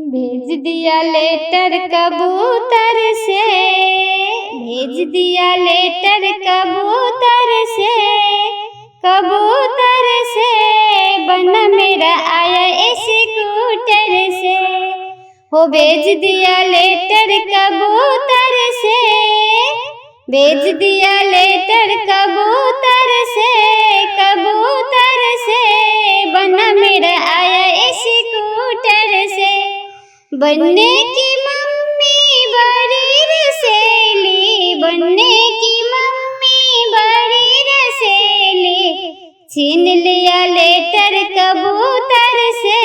भेज दिया लेटर कबूतर से, भेज दिया लेटर कबूतर से, कबूतर से बना मेरा आया स्कूटर से। हो भेज दिया लेटर कबूतर से, भेज दिया लेटर कबूतर से, कबूतर से बना मेरा आया स्कूटर से। बनने की मम्मी बड़ी रसीली, बनने की मम्मी बड़ी रसीली, छीन लिया लेटर कबूतर से,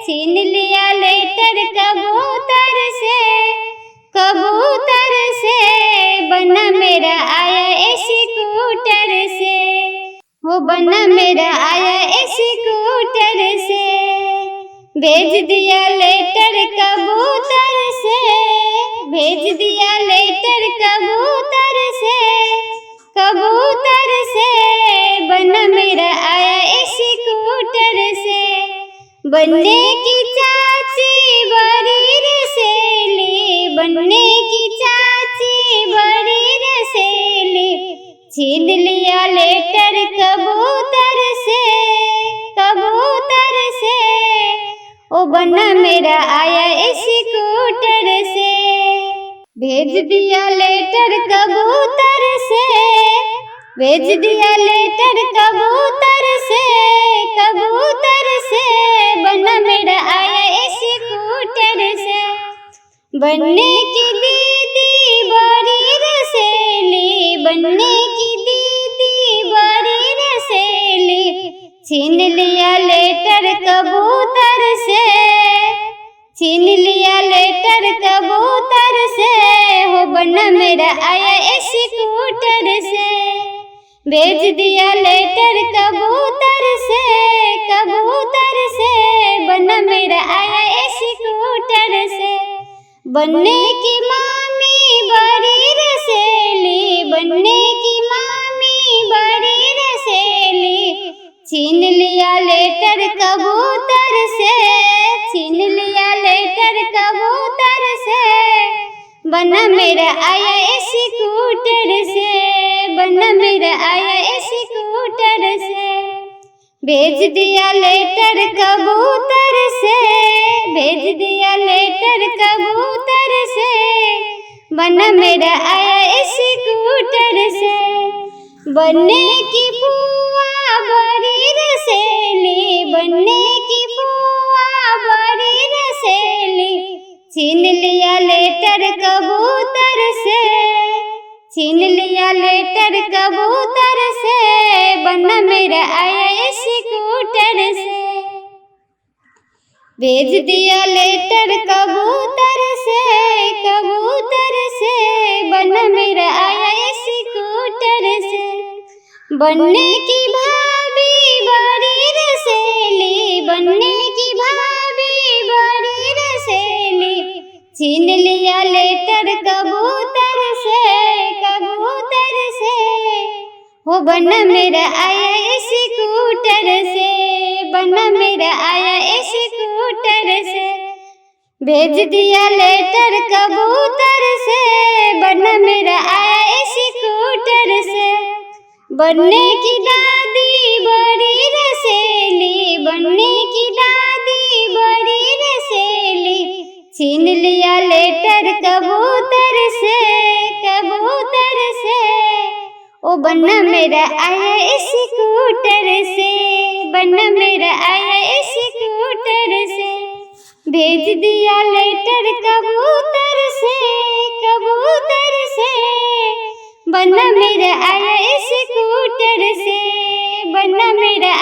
छीन लिया लेटर कबूतर से, कबूतर से बना मेरा आया स्कूटर से। हो बना मेरा आया स्कूटर से। भेज दिया लेटर कबूतर से, भेज दिया लेटर कबूतर से, कबूतर से बना मेरा आया स्कूटर से। बनने की चाची बड़ी रसीली, बनने की चाची बड़ी रसीली, छीन लिया लेटर कबूतर से, कबूतर से ओ बना मेरा आया स्कूटर से। भेज दिया लेटर कबूतर से, भेज दिया लेटर कबूतर से, कबूतर से बना मेरा आया स्कूटर से। बनने की दीदी बड़ी रसीली, बनने की दीदी बड़ी रसीली, छीन लिया लेटर कबूतर से, छीन लिया लेटर कबूतर से। हो बना मेरा आया स्कूटर से। भेज दिया लेटर कबूतर से, कबूतर से बना मेरा आया स्कूटर से। बनने की मामी बड़ी रसीली, बनने की मामी बड़ी रसीली, छीन लिया लेटर कबूतर से, छीन लिया लेटर कबूतर से बना मेरा आया स्कूटर से, बना मेरा आया स्कूटर से। भेज दिया लेटर कबूतर से, भेज दिया लेटर कबूतर से बना मेरा आया स्कूटर से। बनने की बुआ बड़ी रसीली, बनने की बुआ बड़ी रसीली, छीन लिया लेटर कबूतर से, छीन लिया लेटर कबूतर से बना मेरा आया स्कूटर से। भेज दिया लेटर कबूतर से, कबूतर से बना मेरा आया स्कूटर से। बनने की भाभी बड़ी रसीली, बनने की भाभी बड़ी रसीली, छीन लिया लेटर कबूतर से, कबूतर से हो बना मेरा आया स्कूटर से, बना मेरा आया स्कूटर से। भेज दिया लेटर कबूतर से, बना मेरा आया स्कूटर से। बनने की दादी बड़ी रसीली, बनने की दादी बड़ी रसीली, छीन लिया लेटर कबूतर से, कबूतर से ओ बना मेरा आया स्कूटर से, बना मेरा आया स्कूटर से। भेज दिया लेटर कबूतर से, कबूतर से बना मेरा आया स्कूटर से, बना मेरा